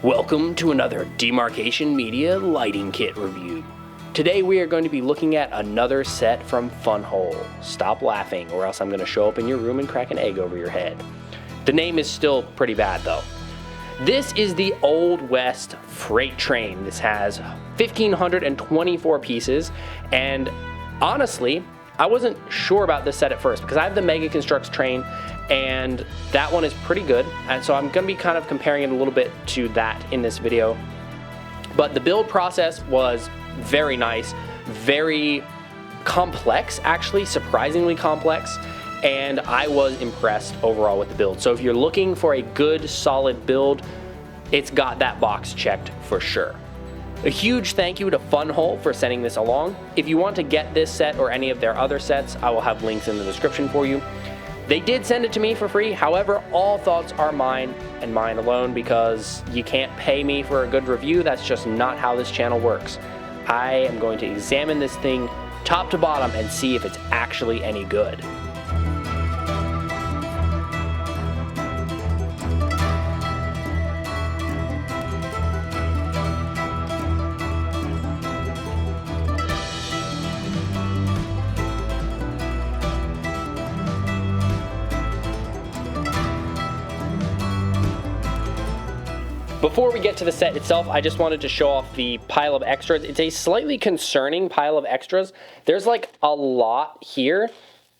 Welcome to another Demarcation Media lighting kit review. Today we are going to be looking at another set from Funwhole. Stop laughing or else I'm going to show up in your room and crack an egg over your head. The name is still pretty bad though. This is the Old West freight train. This has 1,524 pieces, and honestly, I wasn't sure about this set at first because I have the Mega Construx train and that one is pretty good, and so I'm going to be kind of comparing it a little bit to that in this video. But the build process was very nice, very complex, actually surprisingly complex, and I was impressed overall with the build. So if you're looking for a good solid build, it's got that box checked for sure. A huge thank you to Funwhole for sending this along. If you want to get this set or any of their other sets, I will have links in the description for you. They did send it to me for free. However, all thoughts are mine and mine alone because you can't pay me for a good review. That's just not how this channel works. I am going to examine this thing top to bottom and see if it's actually any good. Before we get to the set itself, I just wanted to show off the pile of extras. It's a slightly concerning pile of extras. There's like a lot here,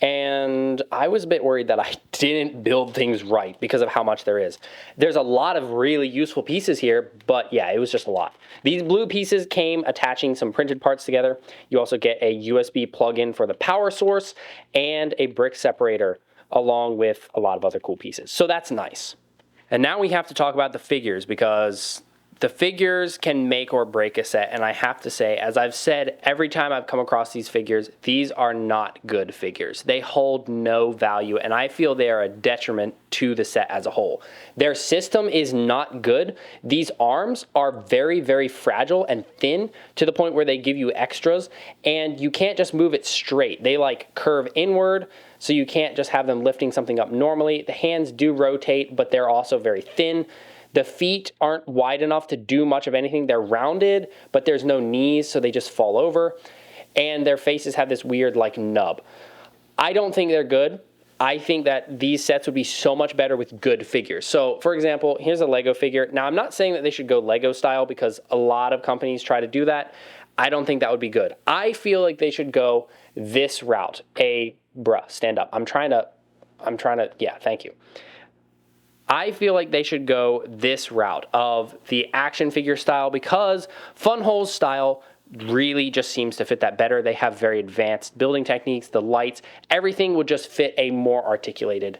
and I was a bit worried that I didn't build things right because of how much there is. There's a lot of really useful pieces here, but yeah, it was just a lot. These blue pieces came attaching some printed parts together. You also get a USB plug-in for the power source and a brick separator along with a lot of other cool pieces. So that's nice. And now we have to talk about the figures because the figures can make or break a set. And I have to say, as I've said every time I've come across these figures, these are not good figures. They hold no value, and I feel they are a detriment to the set as a whole. Their system is not good. These arms are very, very fragile and thin to the point where they give you extras, and you can't just move it straight. They like curve inward, so you can't just have them lifting something up normally. The hands do rotate, but they're also very thin. The feet aren't wide enough to do much of anything. They're rounded, but there's no knees, so they just fall over. And their faces have this weird like nub. I don't think they're good. I think that these sets would be so much better with good figures. So for example, here's a Lego figure. Now I'm not saying that they should go Lego style because a lot of companies try to do that. I don't think that would be good. I feel like they should go this route. Bruh, stand up. I'm trying to, yeah, thank you. I feel like they should go this route of the action figure style because Funwhole's style really just seems to fit that better. They have very advanced building techniques, the lights, everything would just fit a more articulated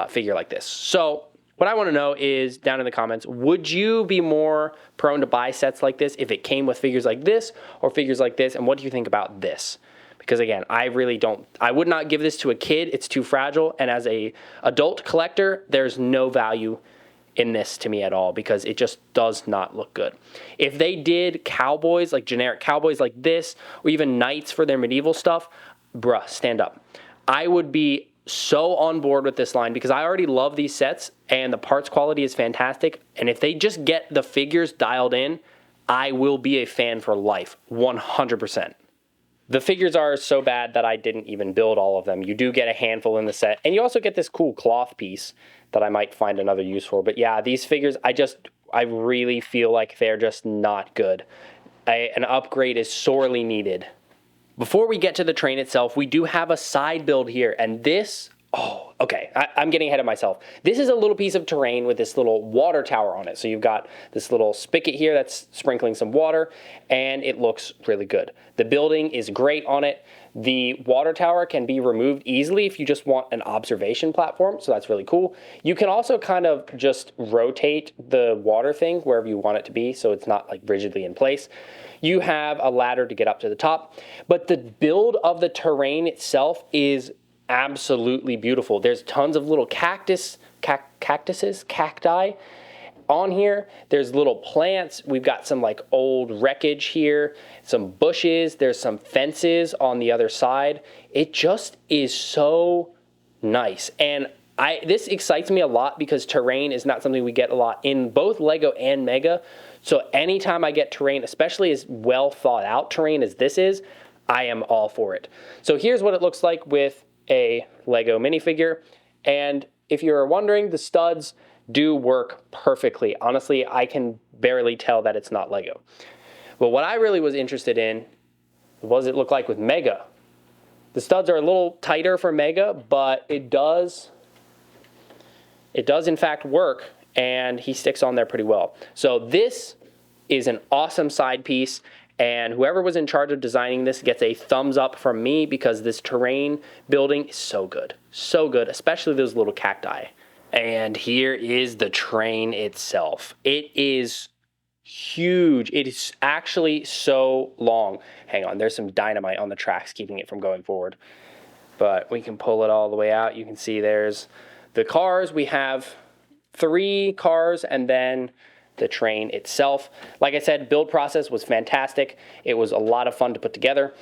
figure like this. So what I want to know is down in the comments, would you be more prone to buy sets like this if it came with figures like this or figures like this? And what do you think about this? Because again, I would not give this to a kid. It's too fragile. And as a adult collector, there's no value in this to me at all because it just does not look good. If they did cowboys, like generic cowboys like this, or even knights for their medieval stuff, bruh, stand up. I would be so on board with this line because I already love these sets and the parts quality is fantastic. And if they just get the figures dialed in, I will be a fan for life, 100%. The figures are so bad that I didn't even build all of them. You do get a handful in the set, and you also get this cool cloth piece that I might find another use for. But yeah, these figures, I really feel like they're just not good. An upgrade is sorely needed. Before we get to the train itself, we do have a side build here, and this, oh, okay, I'm getting ahead of myself. This is a little piece of terrain with this little water tower on it. So you've got this little spigot here that's sprinkling some water, and it looks really good. The building is great on it. The water tower can be removed easily if you just want an observation platform, so that's really cool. You can also kind of just rotate the water thing wherever you want it to be, so it's not like rigidly in place. You have a ladder to get up to the top, but the build of the terrain itself is absolutely beautiful. There's tons of little cacti on here. There's little plants. We've got some like old wreckage here, some bushes. There's some fences on the other side. It just is so nice. And This excites me a lot because terrain is not something we get a lot in both Lego and Mega. So anytime I get terrain, especially as well thought out terrain as this is, I am all for it. So here's what it looks like with a Lego minifigure. And if you're wondering, the studs do work perfectly. Honestly, I can barely tell that it's not Lego. But what I really was interested in, what does it look like with Mega? The studs are a little tighter for Mega, but it does in fact work, and he sticks on there pretty well. So this is an awesome side piece, and whoever was in charge of designing this gets a thumbs up from me because this terrain building is so good, especially those little cacti. And here is the train itself. It is huge. It is actually so long. Hang on, there's some dynamite on the tracks keeping it from going forward. But we can pull it all the way out. You can see there's the cars. We have 3 cars and then the train itself. Like I said, build process was fantastic. It was a lot of fun to put together.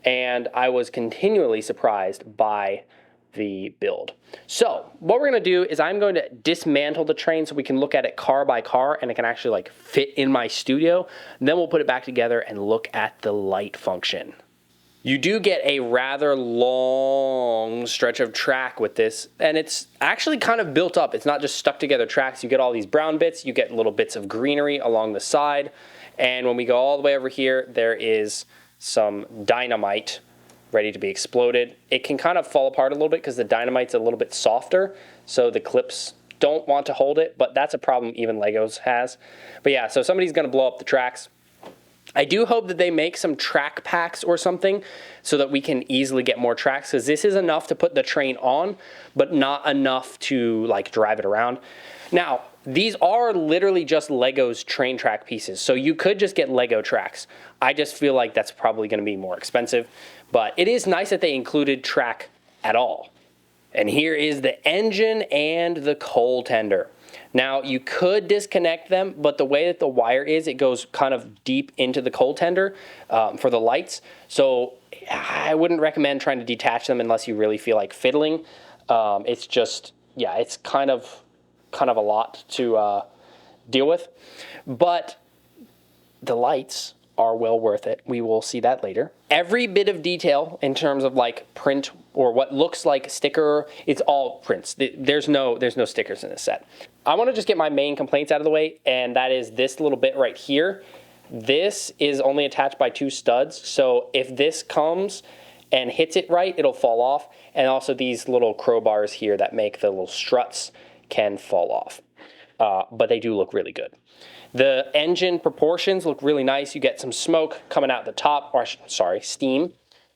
And I was continually surprised by the build. So what we're going to do is I'm going to dismantle the train so we can look at it car by car and it can actually like fit in my studio. And then we'll put it back together and look at the light function. You do get a rather long stretch of track with this, and it's actually kind of built up. It's not just stuck together tracks. You get all these brown bits, you get little bits of greenery along the side, and when we go all the way over here, there is some dynamite ready to be exploded. It can kind of fall apart a little bit because the dynamite's a little bit softer, so the clips don't want to hold it, but that's a problem even Legos has. But yeah, so somebody's gonna blow up the tracks. I do hope that they make some track packs or something so that we can easily get more tracks, because this is enough to put the train on, but not enough to like drive it around. Now, these are literally just Lego's train track pieces, so you could just get Lego tracks. I just feel like that's probably going to be more expensive, but it is nice that they included track at all. And here is the engine and the coal tender. Now, you could disconnect them, but the way that the wire is, it goes kind of deep into the coal tender for the lights. So I wouldn't recommend trying to detach them unless you really feel like fiddling. It's just, yeah, it's kind of a lot to deal with. But the lights are well worth it. We will see that later. Every bit of detail in terms of like print or what looks like sticker, it's all prints. There's no stickers in this set. I want to just get my main complaints out of the way, and that is this little bit right here. This is only attached by 2 studs, so if this comes and hits it right, it'll fall off. And also these little crowbars here that make the little struts can fall off. But they do look really good. The engine proportions look really nice. You get some smoke coming out the top, or sorry, steam.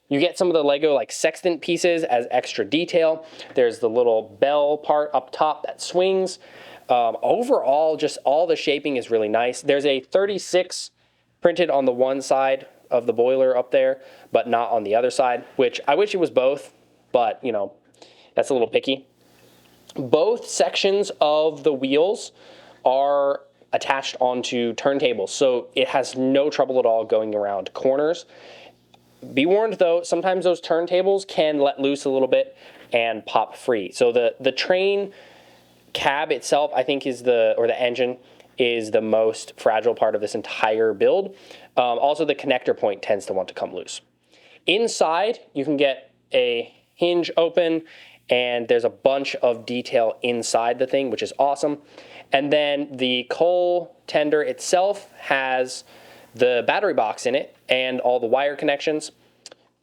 You get some of the Lego like sextant pieces as extra detail. There's the little bell part up top that swings. Overall, just all the shaping is really nice. There's a 36 printed on the one side of the boiler up there, but not on the other side, which I wish it was both, but you know, that's a little picky. Both sections of the wheels are attached onto turntables, so it has no trouble at all going around corners. Be warned though, sometimes those turntables can let loose a little bit and pop free. So the train cab itself, I think, is the engine is the most fragile part of this entire build. Also, the connector point tends to want to come loose. Inside, you can get a hinge open, and there's a bunch of detail inside the thing, which is awesome. And then the coal tender itself has the battery box in it and all the wire connections.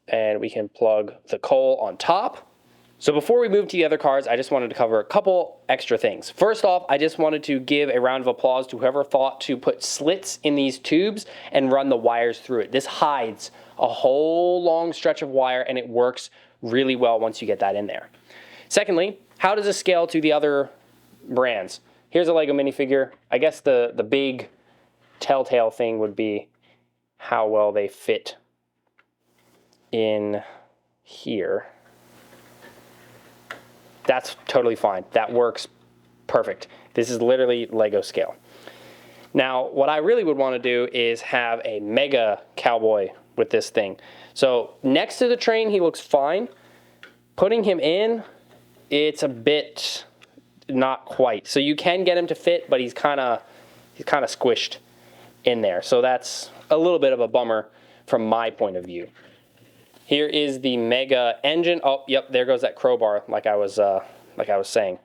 And we can plug the coal on top. So before we move to the other cars, I just wanted to cover a couple extra things. First off, I just wanted to give a round of applause to whoever thought to put slits in these tubes and run the wires through it. This hides a whole long stretch of wire, and it works really well once you get that in there. Secondly, how does this scale to the other brands? Here's a Lego minifigure. I guess the big telltale thing would be how well they fit in here. That's totally fine. That works perfect. This is literally Lego scale. Now, what I really would want to do is have a mega cowboy with this thing. So next to the train, he looks fine. Putting him in it's a bit not quite. So you can get him to fit, but he's kind of squished in there. So that's a little bit of a bummer from my point of view. Here is the Mega engine. Oh, yep, there goes that crowbar, like I was saying.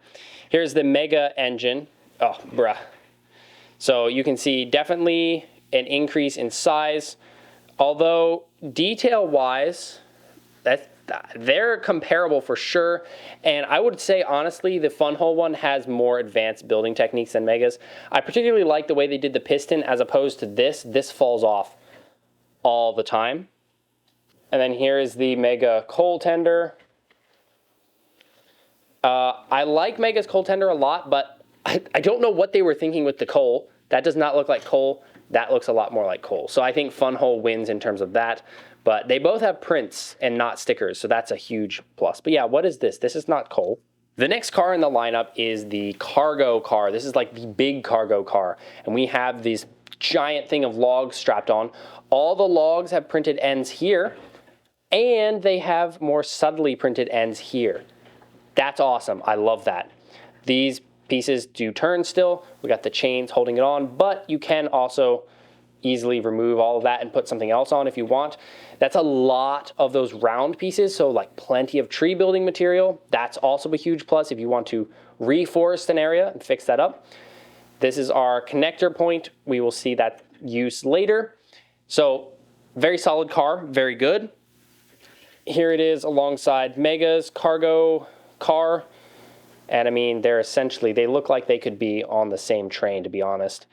Here's the Mega engine. Oh, bruh. So you can see definitely an increase in size, although detail-wise, they're comparable for sure. And I would say, honestly, the Funwhole one has more advanced building techniques than Mega's. I particularly like the way they did the piston as opposed to this. This falls off all the time. And then here is the Mega coal tender. I like Mega's coal tender a lot, but I don't know what they were thinking with the coal. That does not look like coal. That looks a lot more like coal. So I think Funwhole wins in terms of that. But they both have prints and not stickers, so that's a huge plus. But yeah, what is this? This is not coal. The next car in the lineup is the cargo car. This is like the big cargo car. And we have this giant thing of logs strapped on. All the logs have printed ends here, and they have more subtly printed ends here. That's awesome. I love that. These pieces do turn still. We got the chains holding it on, but you can also easily remove all of that and put something else on if you want. That's a lot of those round pieces, so like plenty of tree building material. That's also a huge plus if you want to reforest an area and fix that up. This is our connector point. We will see that use later. So very solid car, very good. Here it is alongside Mega's cargo car. And I mean, they're they look like they could be on the same train, to be honest.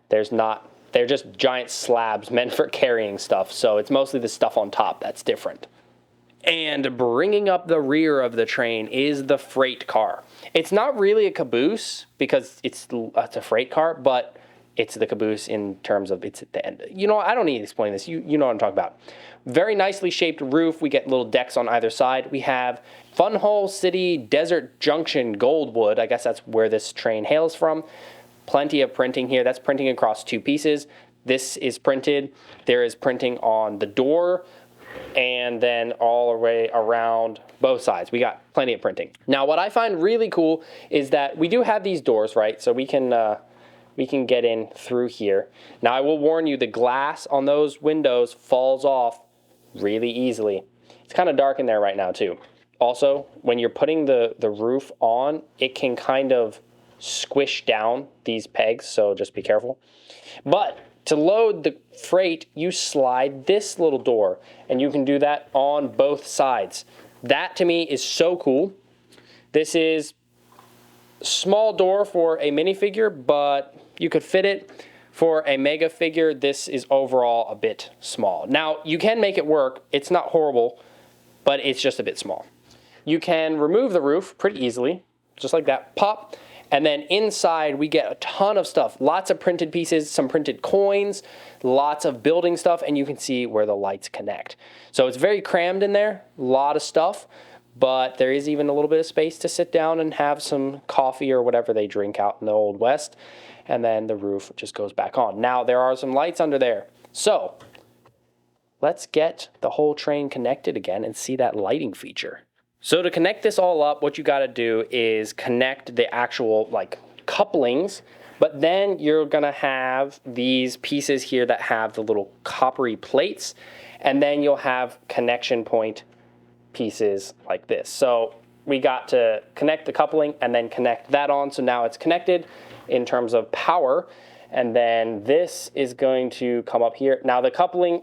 They're just giant slabs meant for carrying stuff. So it's mostly the stuff on top that's different. And bringing up the rear of the train is the freight car. It's not really a caboose because it's a freight car, but it's the caboose in terms of it's at the end. You know, I don't need to explain this. You know what I'm talking about. Very nicely shaped roof. We get little decks on either side. We have Funwhole City Desert Junction Goldwood. I guess that's where this train hails from. Plenty of printing here. That's printing across two pieces. This is printed. There is printing on the door and then all the way around both sides. We got plenty of printing. Now, what I find really cool is that we do have these doors, right? So we can get in through here. Now, I will warn you, the glass on those windows falls off really easily. It's kind of dark in there right now, too. Also, when you're putting the roof on, it can kind of squish down these pegs, so just be careful. But to load the freight, you slide this little door, and you can do that on both sides. That, to me, is so cool. This is a small door for a minifigure, but you could fit it. For a mega figure, this is overall a bit small. Now, you can make it work. It's not horrible, but it's just a bit small. You can remove the roof pretty easily, just like that, pop. And then inside, we get a ton of stuff. Lots of printed pieces, some printed coins, lots of building stuff, and you can see where the lights connect. So it's very crammed in there, a lot of stuff, but there is even a little bit of space to sit down and have some coffee or whatever they drink out in the Old West. And then the roof just goes back on. Now, there are some lights under there. So let's get the whole train connected again and see that lighting feature. So to connect this all up, what you got to do is connect the actual like couplings, but then you're going to have these pieces here that have the little coppery plates, and then you'll have connection point pieces like this. So we got to connect the coupling and then connect that on. So now it's connected in terms of power, and then this is going to come up here. Now the coupling,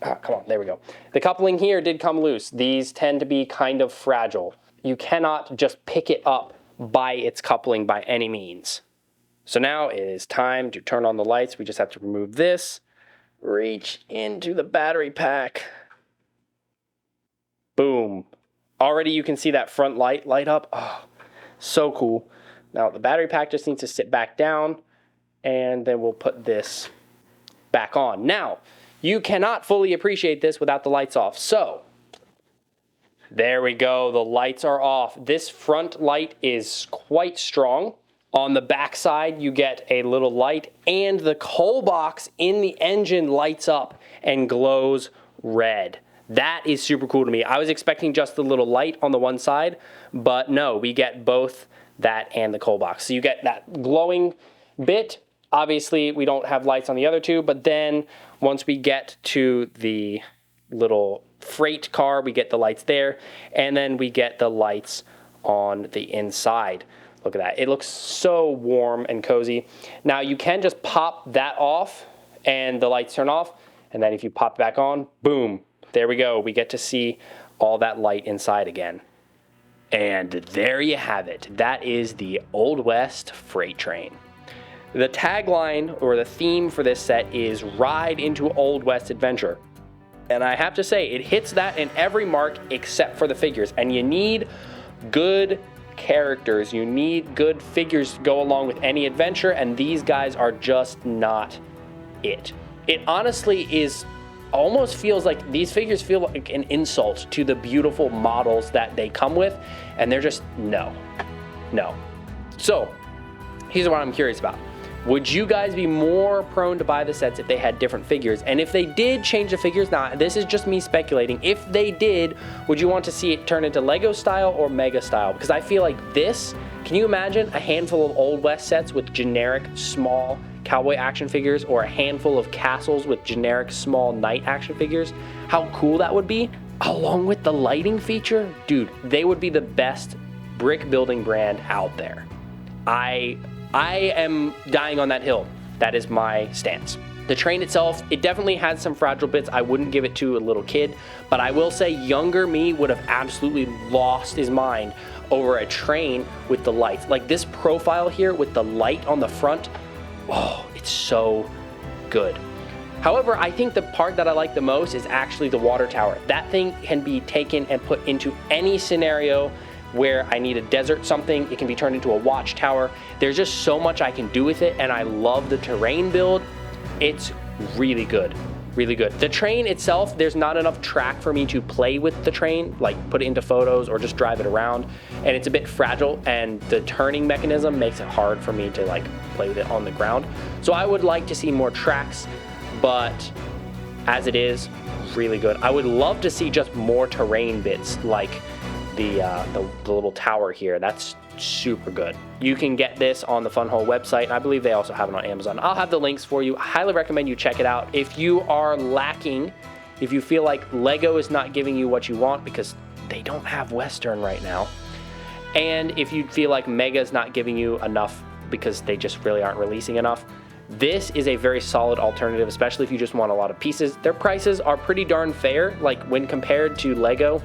come on, there we go. The coupling here did come loose. These tend to be kind of fragile. You cannot just pick it up by its coupling by any means. So now it is time to turn on the lights. We just have to remove this, reach into the battery pack. Boom. Already you can see that front light light up. Oh, so cool. Now the battery pack just needs to sit back down, and then we'll put this back on. Now, you cannot fully appreciate this without the lights off. So, there we go. The lights are off. This front light is quite strong. On the back side, you get a little light, and the coal box in the engine lights up and glows red. That is super cool to me. I was expecting just the little light on the one side, but no, we get both that and the cold box. So you get that glowing bit. Obviously, we don't have lights on the other two, but then once we get to the little freight car, we get the lights there, and then we get the lights on the inside. Look at that. It looks so warm and cozy. Now, you can just pop that off, and the lights turn off, and then if you pop it back on, boom, there we go. We get to see all that light inside again. And there you have it. That is the Old West freight train. The tagline or the theme for this set is Ride into Old West Adventure. And I have to say, it hits that in every mark except for the figures. And you need good characters. You need good figures to go along with any adventure, and these guys are just not it. It honestly is, almost feels like these figures feel like an insult to the beautiful models that they come with, and they're just, no. So, here's what I'm curious about. Would you guys be more prone to buy the sets if they had different figures? And if they did change the figures, now this is just me speculating, if they did, would you want to see it turn into Lego style or Mega style? Because I feel like this, can you imagine a handful of Old West sets with generic small cowboy action figures, or a handful of castles with generic small knight action figures? How cool that would be, along with the lighting feature. Dude, they would be the best brick building brand out there. I am dying on that hill. That is my stance. The train itself, it definitely has some fragile bits. I wouldn't give it to a little kid, but I will say younger me would have absolutely lost his mind over a train with the lights. Like this profile here with the light on the front, oh, it's so good. However, I think the part that I like the most is actually the water tower. That thing can be taken and put into any scenario where I need a desert something. It can be turned into a watchtower. There's just so much I can do with it, and I love the terrain build. It's really good, really good. The train itself, there's not enough track for me to play with the train, like put it into photos or just drive it around, and it's a bit fragile, and the turning mechanism makes it hard for me to like play with it on the ground. So I would like to see more tracks, but as it is, really good. I would love to see just more terrain bits, like the little tower here. That's super good. You can get this on the Funwhole website, and I believe they also have it on Amazon. I'll have the links for you. I highly recommend you check it out. If you are lacking, if you feel like Lego is not giving you what you want because they don't have Western right now, and if you feel like Mega is not giving you enough because they just really aren't releasing enough, this is a very solid alternative, especially if you just want a lot of pieces. Their prices are pretty darn fair, like when compared to Lego.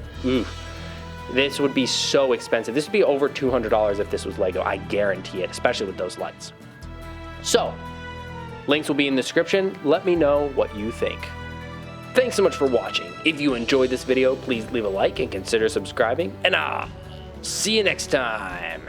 This would be so expensive. This would be over $200 if this was Lego. I guarantee it, especially with those lights. So, links will be in the description. Let me know what you think. Thanks so much for watching. If you enjoyed this video, please leave a like and consider subscribing. And see you next time.